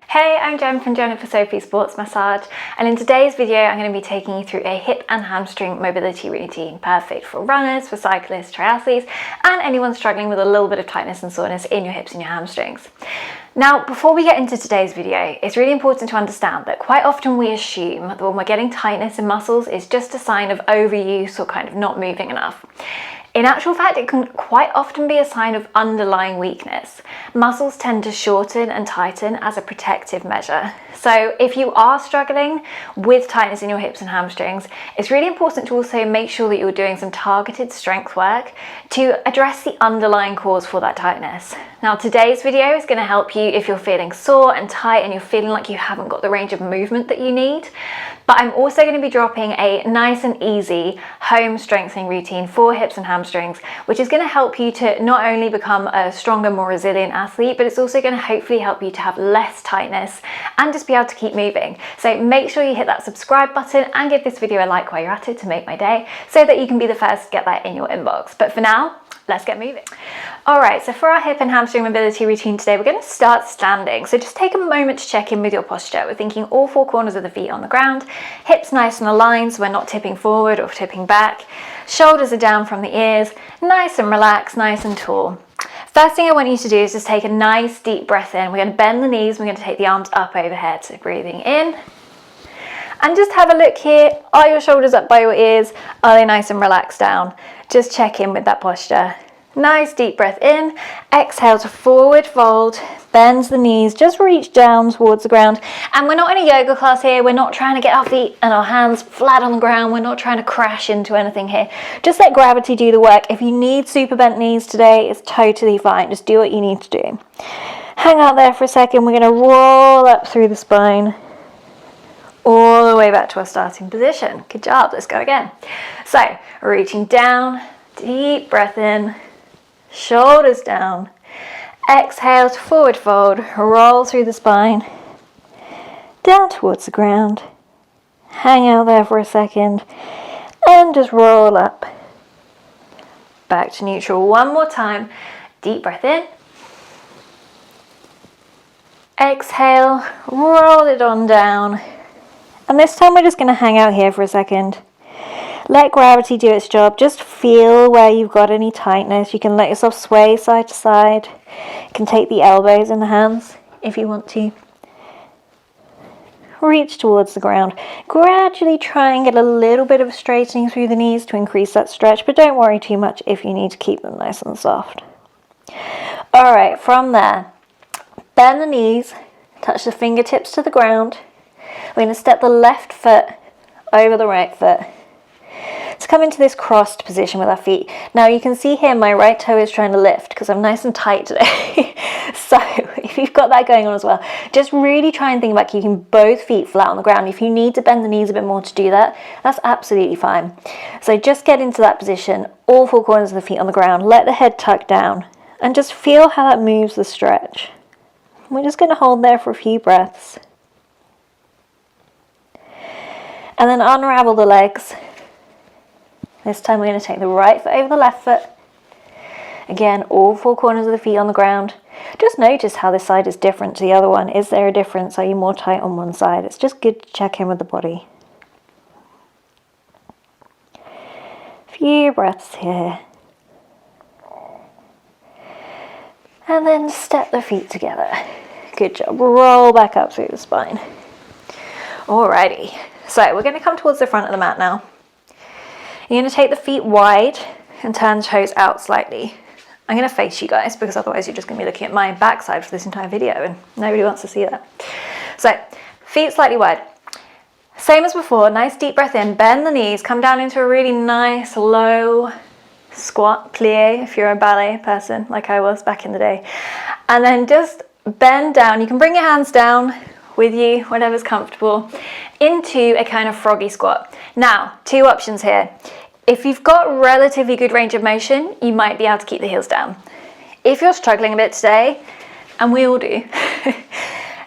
Hey, I'm Jen from Sophie Sports Massage, and in today's video I'm going to be taking you through a hip and hamstring mobility routine, perfect for runners, for cyclists, triathletes, and anyone struggling with a little bit of tightness and soreness in your hips and your hamstrings. Now, before we get into today's video, it's really important to understand that quite often we assume that when we're getting tightness in muscles, it's just a sign of overuse or kind of not moving enough. In actual fact, it can quite often be a sign of underlying weakness. Muscles tend to shorten and tighten as a protective measure. So if you are struggling with tightness in your hips and hamstrings, it's really important to also make sure that you're doing some targeted strength work to address the underlying cause for that tightness. Now, today's video is going to help you if you're feeling sore and tight and you're feeling like you haven't got the range of movement that you need. But I'm also going to be dropping a nice and easy home strengthening routine for hips and hamstrings, which is going to help you to not only become a stronger, more resilient athlete, but it's also going to hopefully help you to have less tightness and just be able to keep moving. So make sure you hit that subscribe button and give this video a like while you're at it to make my day, so that you can be the first to get that in your inbox. But for now, let's get moving. All right, so for our hip and hamstring mobility routine today, we're going to start standing. So just take a moment to check in with your posture. We're thinking all four corners of the feet on the ground, hips nice and aligned so we're not tipping forward or tipping back. Shoulders are down from the ears, nice and relaxed, nice and tall. First thing I want you to do is just take a nice deep breath in. We're going to bend the knees, we're going to take the arms up overhead. So breathing in. And just have a look here. Are your shoulders up by your ears? Are they nice and relaxed down? Just check in with that posture. Nice deep breath in. Exhale to forward fold. Bend the knees. Just reach down towards the ground. And we're not in a yoga class here. We're not trying to get our feet and our hands flat on the ground. We're not trying to crash into anything here. Just let gravity do the work. If you need super bent knees today, it's totally fine. Just do what you need to do. Hang out there for a second. We're going to roll up through the spine, all the way back to our starting position. Good job. Let's go again. So reaching down, deep breath in, shoulders down. Exhale to forward fold, roll through the spine, down towards the ground. Hang out there for a second and just roll up. Back to neutral one more time. Deep breath in. Exhale, roll it on down. And this time we're just going to hang out here for a second. Let gravity do its job. Just feel where you've got any tightness. You can let yourself sway side to side. You can take the elbows in the hands if you want to. Reach towards the ground. Gradually try and get a little bit of straightening through the knees to increase that stretch, but don't worry too much if you need to keep them nice and soft. All right, from there, bend the knees, touch the fingertips to the ground. We're going to step the left foot over the right foot to come into this crossed position with our feet. Now you can see here my right toe is trying to lift because I'm nice and tight today. So if you've got that going on as well, just really try and think about keeping both feet flat on the ground. If you need to bend the knees a bit more to do that, that's absolutely fine. So just get into that position, all four corners of the feet on the ground, let the head tuck down and just feel how that moves the stretch. We're just going to hold there for a few breaths. And then unravel the legs. This time we're going to take the right foot over the left foot. Again, all four corners of the feet on the ground. Just notice how this side is different to the other one. Is there a difference? Are you more tight on one side? It's just good to check in with the body. Few breaths here. And then step the feet together. Good job. Roll back up through the spine. Alrighty. So we're going to come towards the front of the mat now. You're going to take the feet wide and turn toes out slightly. I'm going to face you guys because otherwise you're just going to be looking at my backside for this entire video and nobody wants to see that. So feet slightly wide. Same as before, nice deep breath in, bend the knees, come down into a really nice low squat, plie if you're a ballet person like I was back in the day. And then just bend down. You can bring your hands down with you, whatever's comfortable, into a kind of froggy squat. Now, two options here. If you've got relatively good range of motion, you might be able to keep the heels down. If you're struggling a bit today, and we all do,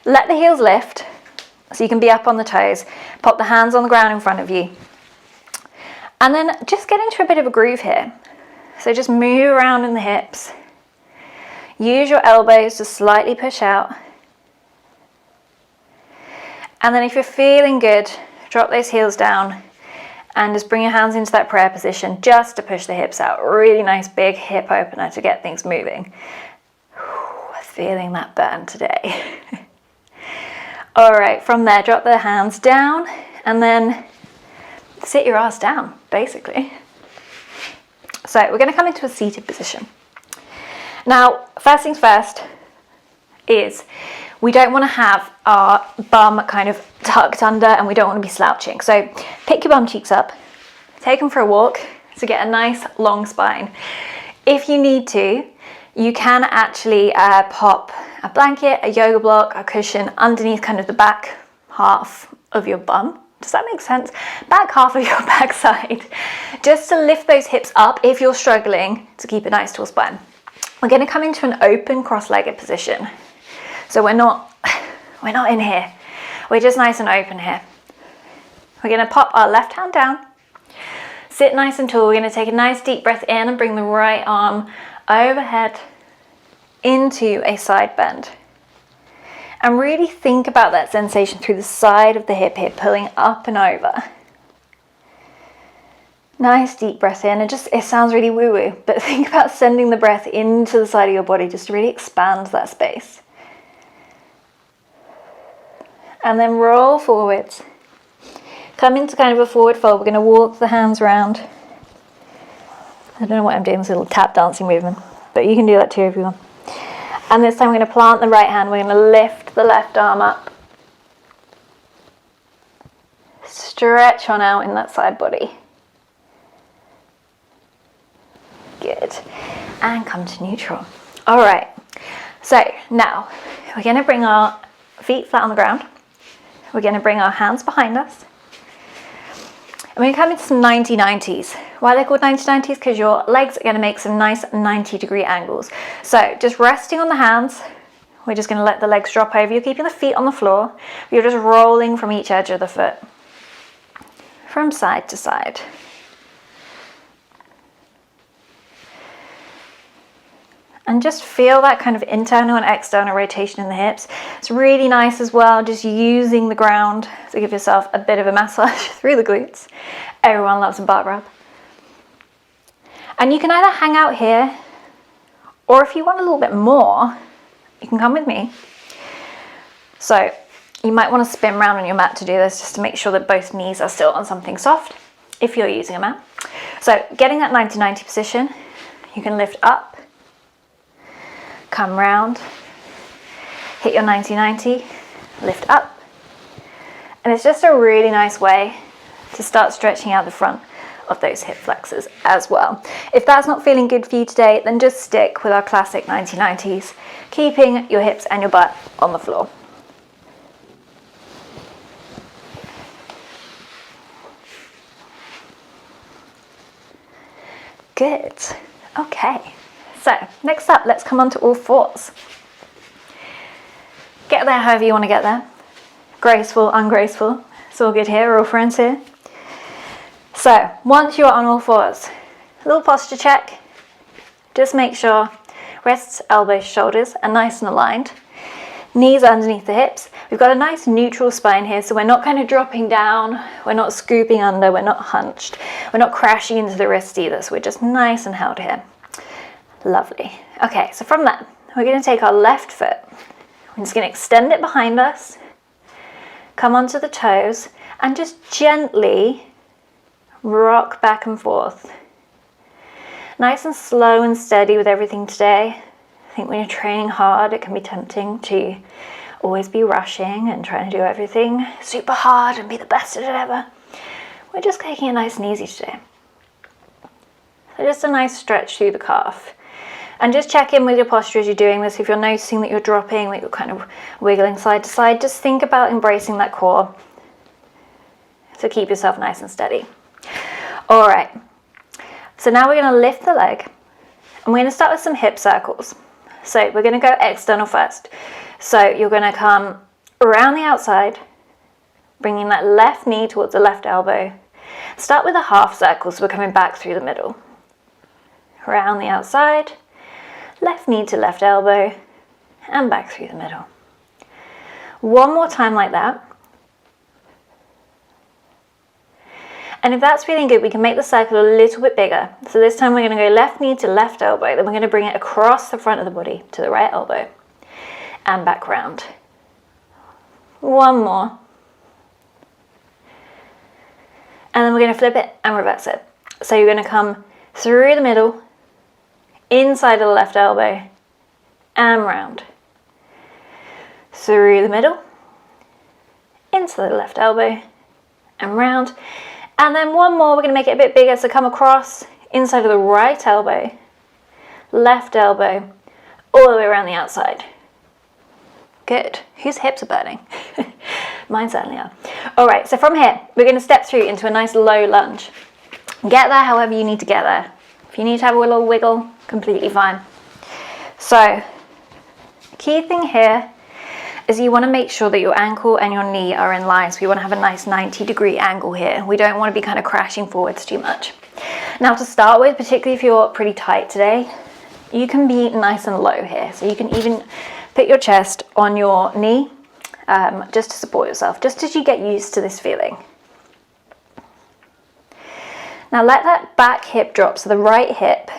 let the heels lift so you can be up on the toes. Pop the hands on the ground in front of you. And then just get into a bit of a groove here. So just move around in the hips. Use your elbows to slightly push out. And then if you're feeling good, drop those heels down and just bring your hands into that prayer position just to push the hips out. Really nice big hip opener to get things moving. Feeling that burn today. All right, from there, drop the hands down and then sit your ass down, basically. So we're going to come into a seated position. Now, first things first is we don't want to have our bum kind of tucked under and we don't want to be slouching. So pick your bum cheeks up, take them for a walk to get a nice long spine. If you need to, you can actually pop a blanket, a yoga block, a cushion underneath kind of the back half of your bum. Does that make sense? Back half of your backside. Just to lift those hips up if you're struggling to keep a nice tall spine. We're going to come into an open cross-legged position. So we're not in here. We're just nice and open here. We're going to pop our left hand down. Sit nice and tall. We're going to take a nice deep breath in and bring the right arm overhead into a side bend. And really think about that sensation through the side of the hip here, pulling up and over. Nice deep breath in, and it sounds really woo-woo, but think about sending the breath into the side of your body just to really expand that space. And then roll forwards. Come into kind of a forward fold. We're going to walk the hands around. I don't know what I'm doing, this little tap dancing movement, but you can do that too if you want. And this time we're going to plant the right hand. We're going to lift the left arm up. Stretch on out in that side body. Good. And come to neutral. All right. So now we're going to bring our feet flat on the ground. We're going to bring our hands behind us. And we're going to come into some 90-90s. Why they're called 90-90s? Because your legs are going to make some nice 90-degree angles. So just resting on the hands, we're just going to let the legs drop over. You're keeping the feet on the floor. You're just rolling from each edge of the foot, from side to side. And just feel that kind of internal and external rotation in the hips. It's really nice as well, just using the ground to give yourself a bit of a massage through the glutes. Everyone loves a butt rub. And you can either hang out here, or if you want a little bit more, you can come with me. So you might want to spin around on your mat to do this, just to make sure that both knees are still on something soft, if you're using a mat. So getting that 90-90 position, you can lift up, come round, hit your 90-90, lift up. And it's just a really nice way to start stretching out the front of those hip flexors as well. If that's not feeling good for you today, then just stick with our classic 90-90s, keeping your hips and your butt on the floor. Good. Okay. So next up, let's come onto all fours. Get there however you want to get there. Graceful, ungraceful. It's all good here, we're all friends here. So once you're on all fours, a little posture check. Just make sure wrists, elbows, shoulders are nice and aligned. Knees are underneath the hips. We've got a nice neutral spine here, so we're not kind of dropping down, we're not scooping under, we're not hunched, we're not crashing into the wrist either, so we're just nice and held here. Lovely. Okay, so from that, we're going to take our left foot. We're just going to extend it behind us, come onto the toes, and just gently rock back and forth. Nice and slow and steady with everything today. I think when you're training hard, it can be tempting to always be rushing and trying to do everything super hard and be the best at it ever. We're just taking it nice and easy today. So just a nice stretch through the calf. And just check in with your posture as you're doing this. If you're noticing that you're dropping, that you're kind of wiggling side to side, just think about embracing that core to keep yourself nice and steady. All right, so now we're going to lift the leg and we're going to start with some hip circles. So we're going to go external first. So you're going to come around the outside, bringing that left knee towards the left elbow. Start with a half circle, so we're coming back through the middle. Around the outside, left knee to left elbow, and back through the middle. One more time like that. And if that's feeling good, we can make the circle a little bit bigger. So this time we're going to go left knee to left elbow, then we're going to bring it across the front of the body to the right elbow and back round. One more. And then we're going to flip it and reverse it. So you're going to come through the middle, inside of the left elbow, and round. Through the middle, into the left elbow, and round. And then one more, we're going to make it a bit bigger, so come across, inside of the right elbow, left elbow, all the way around the outside. Good. Whose hips are burning? Mine certainly are. All right, so from here, we're going to step through into a nice low lunge. Get there however you need to get there. If you need to have a little wiggle, completely fine. So, key thing here is you want to make sure that your ankle and your knee are in line. So you want to have a nice 90-degree angle here. We don't want to be kind of crashing forwards too much. Now to start with, particularly if you're pretty tight today, you can be nice and low here. So you can even put your chest on your knee just to support yourself, just as you get used to this feeling. Now let that back hip drop, so the right hip,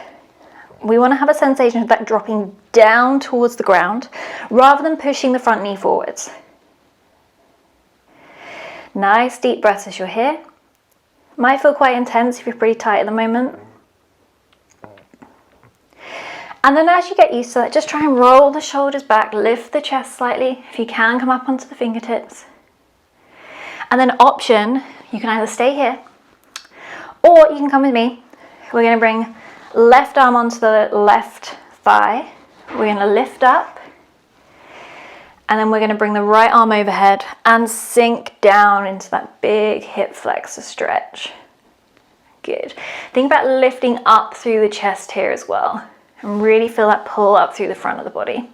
we want to have a sensation of that dropping down towards the ground rather than pushing the front knee forwards. Nice deep breaths as you're here. Might feel quite intense if you're pretty tight at the moment. And then as you get used to that, just try and roll the shoulders back, lift the chest slightly. If you can, come up onto the fingertips. And then option, you can either stay here or you can come with me. We're going to bring left arm onto the left thigh. We're going to lift up. And then we're going to bring the right arm overhead and sink down into that big hip flexor stretch. Good. Think about lifting up through the chest here as well. And really feel that pull up through the front of the body.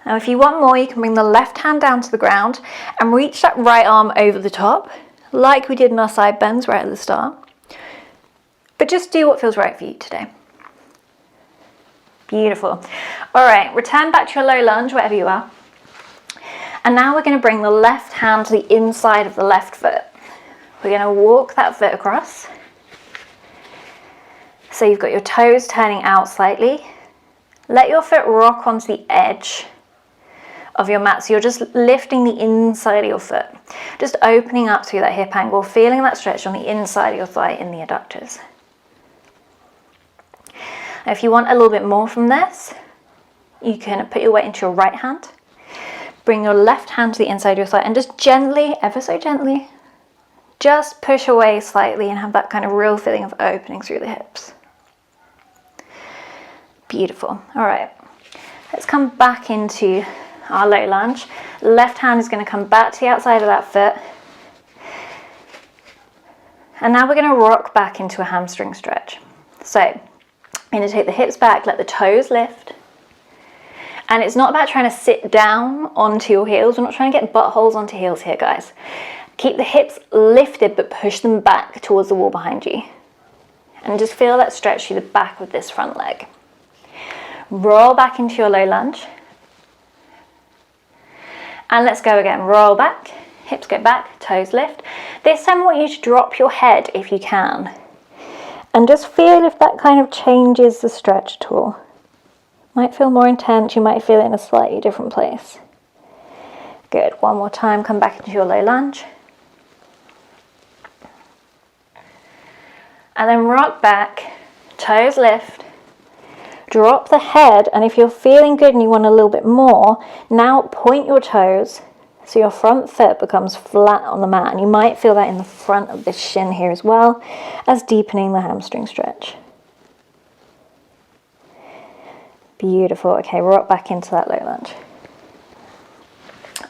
Now if you want more, you can bring the left hand down to the ground and reach that right arm over the top, like we did in our side bends right at the start. But just do what feels right for you today. Beautiful. All right, return back to your low lunge, wherever you are. And now we're going to bring the left hand to the inside of the left foot. We're going to walk that foot across. So you've got your toes turning out slightly. Let your foot rock onto the edge of your mat. So you're just lifting the inside of your foot. Just opening up through that hip angle, feeling that stretch on the inside of your thigh in the adductors. Now if you want a little bit more from this, you can put your weight into your right hand. Bring your left hand to the inside of your thigh and just gently, ever so gently, just push away slightly and have that kind of real feeling of opening through the hips. Beautiful. All right, let's come back into our low lunge. Left hand is going to come back to the outside of that foot. And now we're going to rock back into a hamstring stretch. So I'm going to take the hips back, let the toes lift. And it's not about trying to sit down onto your heels. We're not trying to get buttholes onto heels here, guys. Keep the hips lifted, but push them back towards the wall behind you. And just feel that stretch through the back of this front leg. Roll back into your low lunge. And let's go again. Roll back, hips go back, toes lift. This time I want you to drop your head if you can. And just feel if that kind of changes the stretch at all. Might feel more intense, you might feel it in a slightly different place. Good, one more time, come back into your low lunge. And then rock back, toes lift. Drop the head, and if you're feeling good and you want a little bit more, now point your toes so your front foot becomes flat on the mat. And you might feel that in the front of this shin here as well, as deepening the hamstring stretch. Beautiful. Okay, rock back into that low lunge.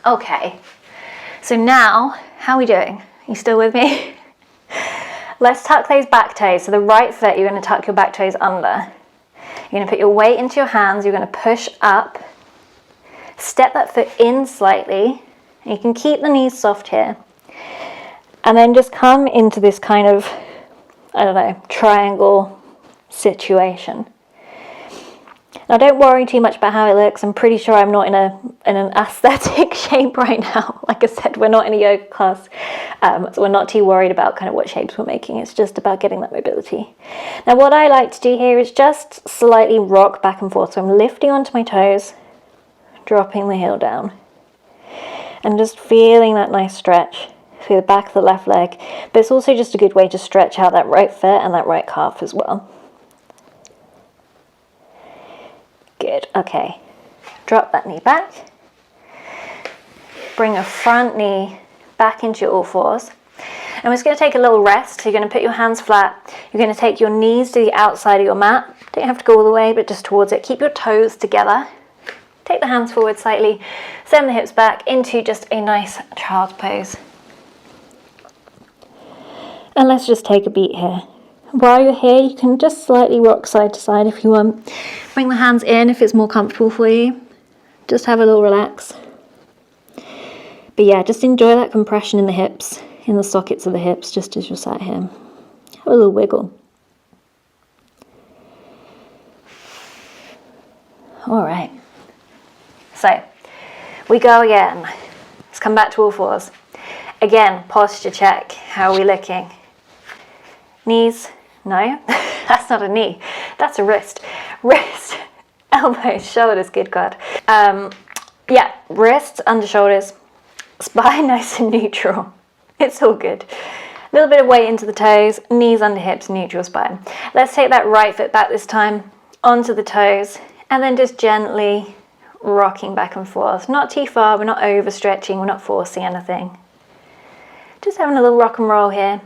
Okay, so now, how are we doing? Are you still with me? Let's tuck those back toes. So the right foot, you're going to tuck your back toes under. You're going to put your weight into your hands. You're going to push up. Step that foot in slightly. You can keep the knees soft here. And then just come into this kind of, I don't know, triangle situation. Now don't worry too much about how it looks. I'm pretty sure I'm not in an aesthetic shape right now. Like I said, we're not in a yoga class, so we're not too worried about kind of what shapes we're making. It's just about getting that mobility. Now what I like to do here is just slightly rock back and forth. So I'm lifting onto my toes, dropping the heel down, and just feeling that nice stretch through the back of the left leg. But it's also just a good way to stretch out that right foot and that right calf as well. Good, okay. Drop that knee back. Bring your front knee back into your all fours. And we're just going to take a little rest. So you're going to put your hands flat. You're going to take your knees to the outside of your mat. Don't have to go all the way, but just towards it. Keep your toes together. Take the hands forward slightly. Send the hips back into just a nice child's pose. And let's just take a beat here. While you're here, you can just slightly rock side to side if you want. Bring the hands in if it's more comfortable for you. Just have a little relax. But yeah, just enjoy that compression in the hips, in the sockets of the hips, just as you're sat here. Have a little wiggle. All right. So, we go again. Let's come back to all fours. Again, posture check. How are we looking? Knees. No, that's not a knee. That's a wrist. Wrist, elbows, shoulders, good God. Yeah, wrists, under shoulders, spine nice and neutral. It's all good. A little bit of weight into the toes, knees under hips, neutral spine. Let's take that right foot back this time, onto the toes, and then just gently rocking back and forth. Not too far, we're not overstretching, we're not forcing anything. Just having a little rock and roll here.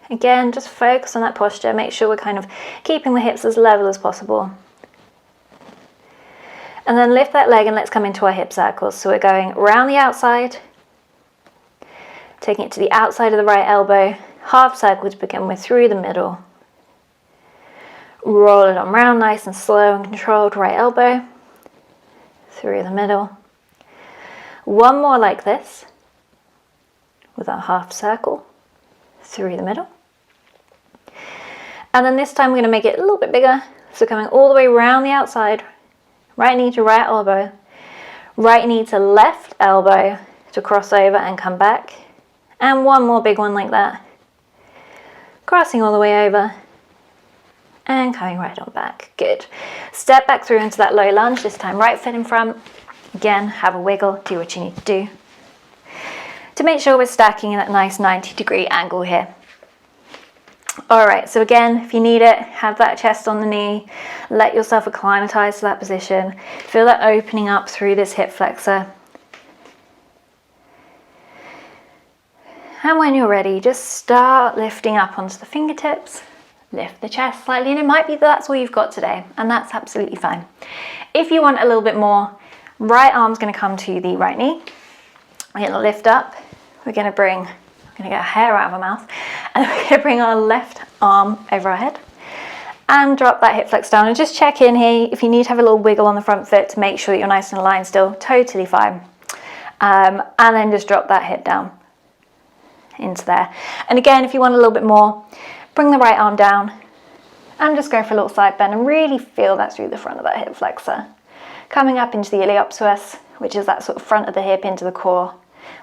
Again, just focus on that posture. Make sure we're kind of keeping the hips as level as possible. And then lift that leg and let's come into our hip circles. So we're going around the outside, taking it to the outside of the right elbow, half circle to begin with, through the middle. Roll it on round, nice and slow and controlled, right elbow, through the middle. One more like this, with our half circle, through the middle. And then this time we're going to make it a little bit bigger. So coming all the way around the outside, right knee to right elbow, right knee to left elbow to cross over and come back. And one more big one like that. Crossing all the way over and coming right on back. Good. Step back through into that low lunge, this time right foot in front. Again, have a wiggle, do what you need to do. To make sure we're stacking in that nice 90-degree angle here. All right, so again, if you need it, have that chest on the knee, let yourself acclimatize to that position. Feel that opening up through this hip flexor. And when you're ready, just start lifting up onto the fingertips, lift the chest slightly, and it might be that that's all you've got today, and that's absolutely fine. If you want a little bit more, right arm's gonna come to the right knee. We're gonna lift up, we're gonna get a hair out of our mouth, and we're going to bring our left arm over our head and drop that hip flex down, and just check in here if you need to have a little wiggle on the front foot to make sure that you're nice and aligned still, totally fine. And then just drop that hip down into there. And again, if you want a little bit more, bring the right arm down and just go for a little side bend and really feel that through the front of that hip flexor. Coming up into the iliopsoas, which is that sort of front of the hip into the core,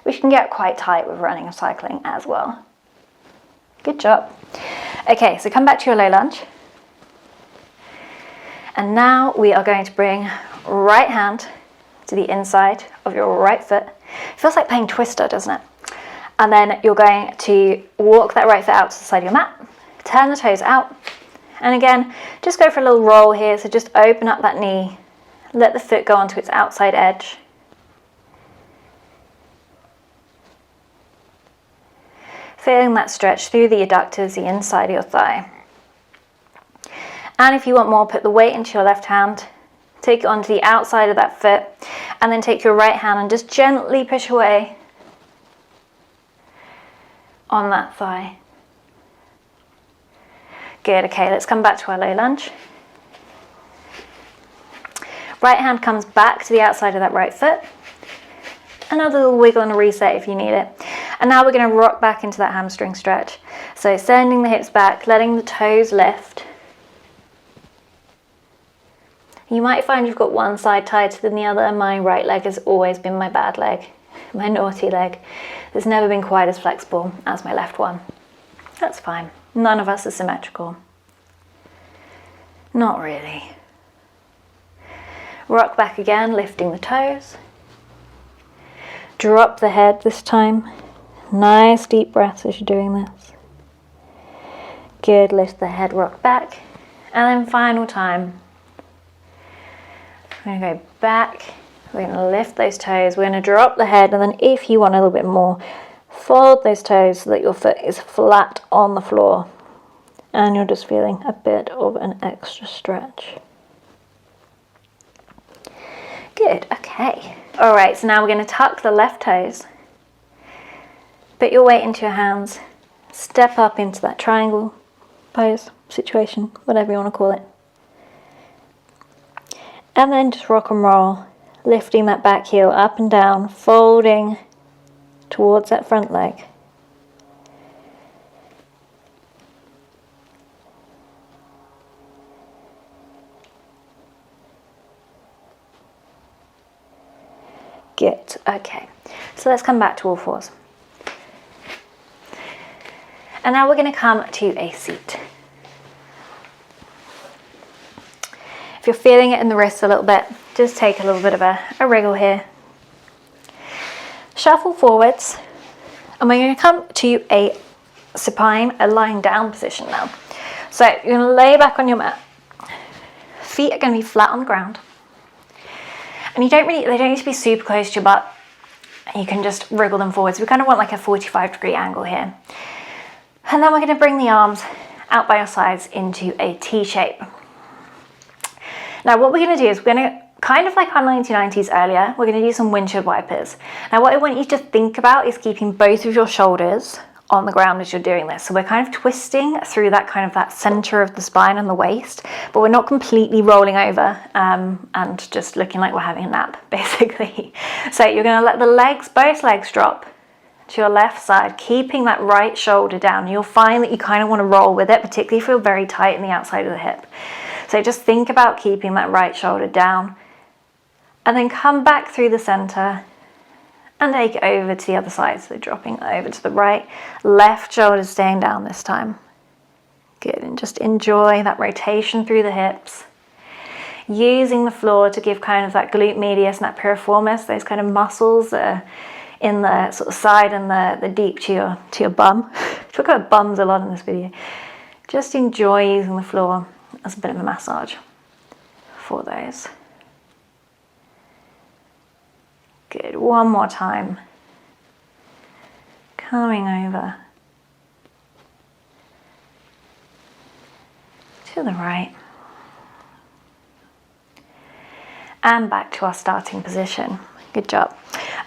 which can get quite tight with running and cycling as well. Good job. Okay, so come back to your low lunge. And now we are going to bring right hand to the inside of your right foot. It feels like playing Twister, doesn't it? And then you're going to walk that right foot out to the side of your mat, turn the toes out, and again, just go for a little roll here. So just open up that knee, let the foot go onto its outside edge. Feeling that stretch through the adductors, the inside of your thigh. And if you want more, put the weight into your left hand, take it onto the outside of that foot, and then take your right hand and just gently push away on that thigh. Good, okay, let's come back to our low lunge. Right hand comes back to the outside of that right foot. Another little wiggle and a reset if you need it. And now we're going to rock back into that hamstring stretch. So sending the hips back, letting the toes lift. You might find you've got one side tighter than the other. My right leg has always been my bad leg, my naughty leg. It's never been quite as flexible as my left one. That's fine. None of us are symmetrical. Not really. Rock back again, lifting the toes. Drop the head this time. Nice deep breaths as you're doing this. Good, lift the head, rock back. And then final time. We're going to go back. We're going to lift those toes. We're going to drop the head, and then if you want a little bit more, fold those toes so that your foot is flat on the floor. And you're just feeling a bit of an extra stretch. Good, okay. All right, so now we're going to tuck the left toes. Put your weight into your hands. Step up into that triangle pose, situation, whatever you want to call it. And then just rock and roll, lifting that back heel up and down, folding towards that front leg. Good, okay. So let's come back to all fours. And now we're going to come to a seat. If you're feeling it in the wrists a little bit, just take a little bit of a wriggle here. Shuffle forwards, and we're going to come to a supine, a lying down position now. So you're going to lay back on your mat. Feet are going to be flat on the ground. And they don't need to be super close to your butt. You can just wriggle them forwards. We kind of want like a 45-degree angle here. And then we're going to bring the arms out by your sides into a T shape. Now what we're going to do is we're going to, kind of like our 1990s earlier, we're going to do some windshield wipers. Now what I want you to think about is keeping both of your shoulders on the ground as you're doing this. So we're kind of twisting through that kind of that center of the spine and the waist, but we're not completely rolling over and just looking like we're having a nap, basically. So you're going to let the legs, both legs drop to your left side, keeping that right shoulder down. You'll find that you kind of want to roll with it, particularly if you're very tight in the outside of the hip. So just think about keeping that right shoulder down, and then come back through the center and take it over to the other side. So dropping over to the right, left shoulder staying down this time. Good, and just enjoy that rotation through the hips. Using the floor to give kind of that glute medius and that piriformis, those kind of muscles that are in the sort of side and the deep to your bum. Talk about bums a lot in this video. Just enjoy using the floor as a bit of a massage for those. Good, one more time. Coming over to the right. And back to our starting position. Good job.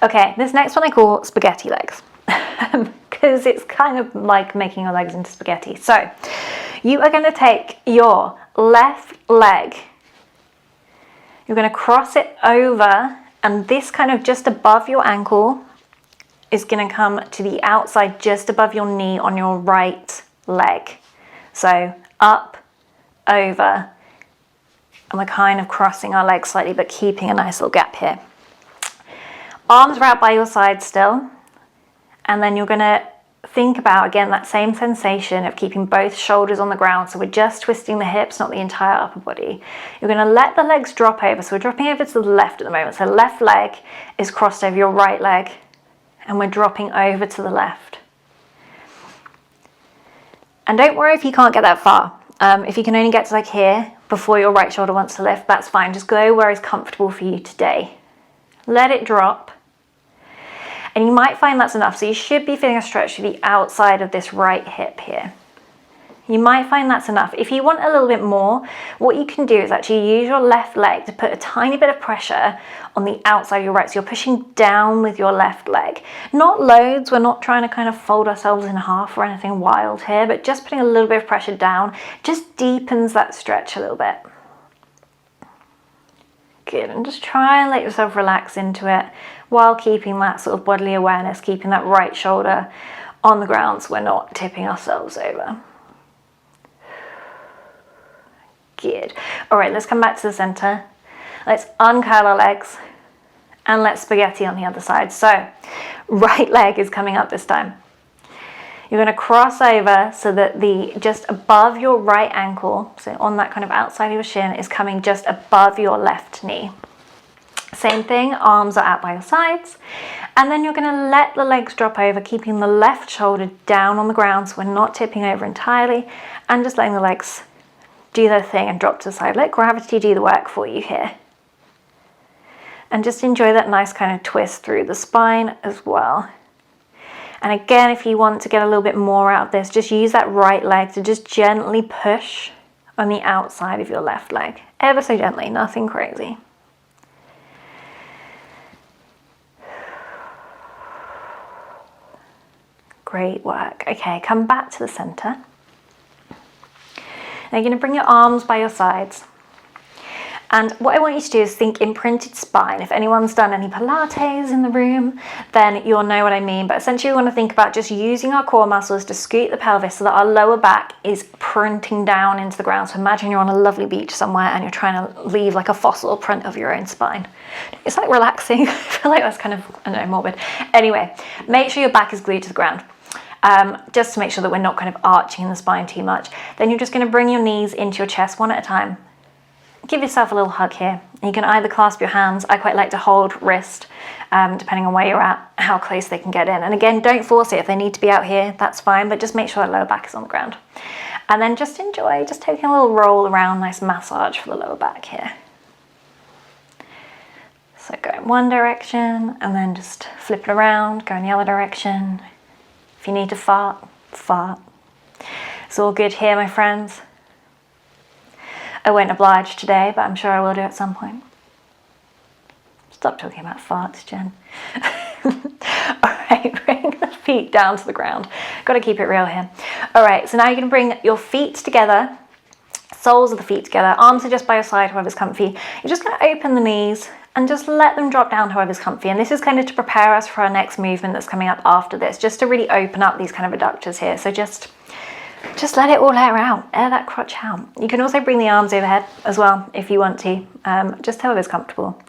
Okay, this next one I call spaghetti legs because it's kind of like making your legs into spaghetti. So you are going to take your left leg, you're going to cross it over, and this kind of just above your ankle is going to come to the outside just above your knee on your right leg. So up, over, and we're kind of crossing our legs slightly but keeping a nice little gap here. Arms are out by your side still, and then you're going to think about, again, that same sensation of keeping both shoulders on the ground. So we're just twisting the hips, not the entire upper body. You're going to let the legs drop over. So we're dropping over to the left at the moment. So left leg is crossed over your right leg, and we're dropping over to the left. And don't worry if you can't get that far. If you can only get to like here before your right shoulder wants to lift, that's fine. Just go where is comfortable for you today. Let it drop. And you might find that's enough. So you should be feeling a stretch to the outside of this right hip here. You might find that's enough. If you want a little bit more, what you can do is actually use your left leg to put a tiny bit of pressure on the outside of your right. So you're pushing down with your left leg. Not loads, we're not trying to kind of fold ourselves in half or anything wild here, but just putting a little bit of pressure down just deepens that stretch a little bit. Good, and just try and let yourself relax into it while keeping that sort of bodily awareness, keeping that right shoulder on the ground so we're not tipping ourselves over. Good. All right, let's come back to the center. Let's uncurl our legs and let's spaghetti on the other side. So right leg is coming up this time. You're going to cross over so that the just above your right ankle, so on that kind of outside of your shin, is coming just above your left knee. Same thing, arms are out by your sides. And then you're going to let the legs drop over, keeping the left shoulder down on the ground so we're not tipping over entirely, and just letting the legs do their thing and drop to the side. Let gravity do the work for you here. And just enjoy that nice kind of twist through the spine as well. And again, if you want to get a little bit more out of this, just use that right leg to just gently push on the outside of your left leg. Ever so gently, nothing crazy. Great work. Okay, come back to the center. Now you're going to bring your arms by your sides. And what I want you to do is think imprinted spine. If anyone's done any pilates in the room, then you'll know what I mean. But essentially we want to think about just using our core muscles to scoot the pelvis so that our lower back is printing down into the ground. So imagine you're on a lovely beach somewhere and you're trying to leave like a fossil print of your own spine. It's like relaxing. I feel like that's kind of, I don't know, morbid. Anyway, make sure your back is glued to the ground. Just to make sure that we're not kind of arching in the spine too much. Then you're just going to bring your knees into your chest one at a time. Give yourself a little hug here. You can either clasp your hands. I quite like to hold wrist, depending on where you're at, how close they can get in. And again, don't force it. If they need to be out here, that's fine, but just make sure that lower back is on the ground. And then just enjoy, just taking a little roll around, nice massage for the lower back here. So go in one direction and then just flip it around, go in the other direction. If you need to fart, fart. It's all good here, my friends. I won't oblige today, but I'm sure I will do at some point. Stop talking about farts, Jen. Alright, bring the feet down to the ground. Got to keep it real here. Alright, so now you're going to bring your feet together, soles of the feet together, arms are just by your side, whoever's comfy. You're just going to open the knees and just let them drop down however's comfy. And this is kind of to prepare us for our next movement that's coming up after this, just to really open up these kind of adductors here. So just let it all air out, air that crotch out. You can also bring the arms overhead as well if you want to, just however's comfortable.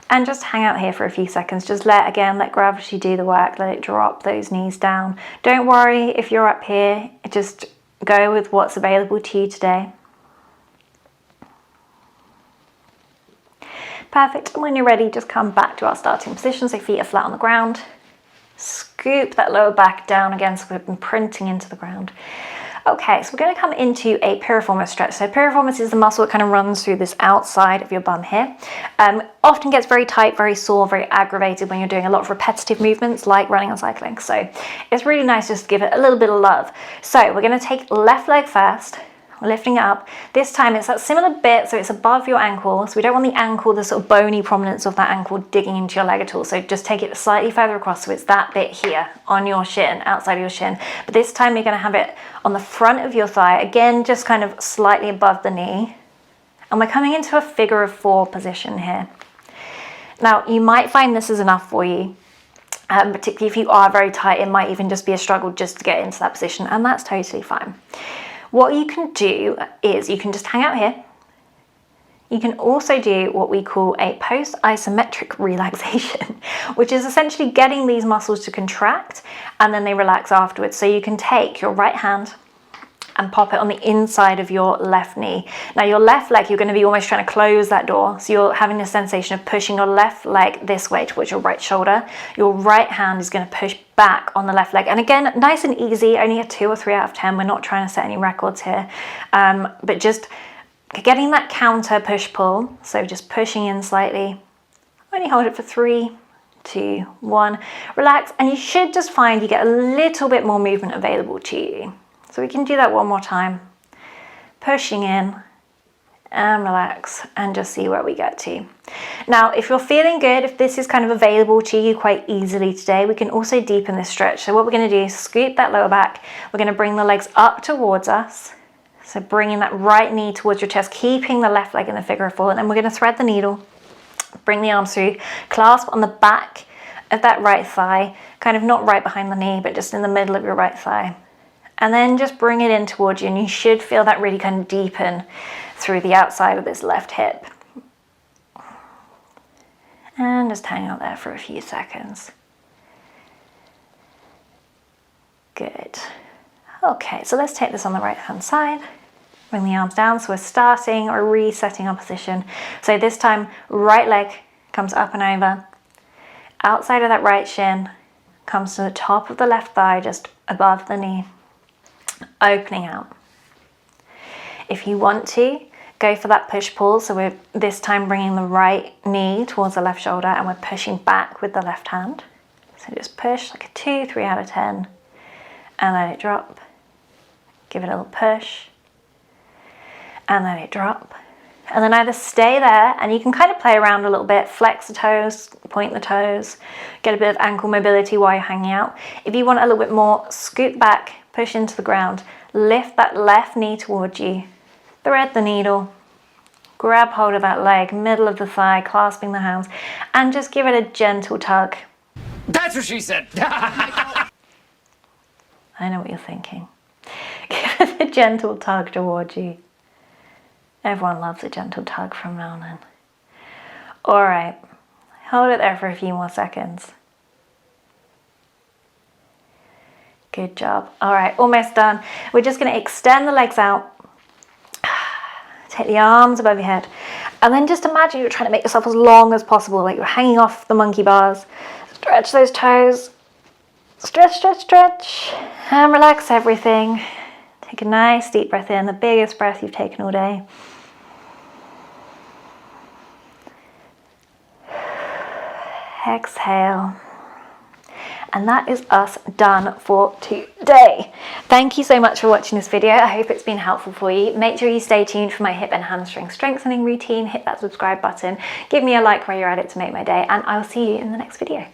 And just hang out here for a few seconds. Just let gravity do the work, let it drop those knees down. Don't worry if you're up here, just go with what's available to you today. Perfect, and when you're ready, just come back to our starting position, so feet are flat on the ground. Scoop that lower back down again so we're imprinting into the ground. Okay, so we're going to come into a piriformis stretch. So piriformis is the muscle that kind of runs through this outside of your bum here. Often gets very tight, very sore, very aggravated when you're doing a lot of repetitive movements like running and cycling. So it's really nice just to give it a little bit of love. So we're going to take left leg first. We're lifting it up. This time it's that similar bit, so it's above your ankle. So we don't want the ankle, the sort of bony prominence of that ankle digging into your leg at all. So just take it slightly further across, so it's that bit here on your shin, outside of your shin. But this time you're going to have it on the front of your thigh, again, just kind of slightly above the knee. And we're coming into a figure of 4 position here. Now, you might find this is enough for you. Particularly if you are very tight, it might even just be a struggle just to get into that position, and that's totally fine. What you can do is you can just hang out here. You can also do what we call a post-isometric relaxation, which is essentially getting these muscles to contract and then they relax afterwards. So you can take your right hand and pop it on the inside of your left knee. Now your left leg, you're going to be almost trying to close that door. So you're having this sensation of pushing your left leg this way towards your right shoulder. Your right hand is going to push back on the left leg. And again, nice and easy, only a 2 or 3 out of 10. We're not trying to set any records here, but just getting that counter push-pull. So just pushing in slightly. Only hold it for 3, 2, 1. Relax, and you should just find you get a little bit more movement available to you. So we can do that one more time. Pushing in and relax and just see where we get to. Now, if you're feeling good, if this is kind of available to you quite easily today, we can also deepen this stretch. So what we're going to do is scoop that lower back. We're going to bring the legs up towards us. So bringing that right knee towards your chest, keeping the left leg in the figure of 4. And then we're going to thread the needle, bring the arms through, clasp on the back of that right thigh, kind of not right behind the knee, but just in the middle of your right thigh. And then just bring it in towards you, and you should feel that really kind of deepen through the outside of this left hip. And just hang out there for a few seconds. Good. Okay, so let's take this on the right hand side. Bring the arms down, so we're starting or resetting our position. So this time, right leg comes up and over. Outside of that right shin comes to the top of the left thigh, just above the knee, opening out. If you want to, go for that push-pull. So we're this time bringing the right knee towards the left shoulder and we're pushing back with the left hand. So just push like a 2, 3 out of 10 and let it drop. Give it a little push and let it drop. And then either stay there, and you can kind of play around a little bit, flex the toes, point the toes, get a bit of ankle mobility while you're hanging out. If you want a little bit more, scoot back, push into the ground, lift that left knee towards you, thread the needle, grab hold of that leg, middle of the thigh, clasping the hands, and just give it a gentle tug. That's what she said. I know what you're thinking. Give it a gentle tug towards you. Everyone loves a gentle tug from mountain. All right, hold it there for a few more seconds. Good job. All right, almost done. We're just going to extend the legs out. Take the arms above your head. And then just imagine you're trying to make yourself as long as possible, like you're hanging off the monkey bars. Stretch those toes. Stretch, stretch, stretch. And relax everything. Take a nice deep breath in, the biggest breath you've taken all day. Exhale. And that is us done for today. Thank you so much for watching this video. I hope it's been helpful for you. Make sure you stay tuned for my hip and hamstring strengthening routine. Hit that subscribe button. Give me a like while you're at it to make my day, and I'll see you in the next video.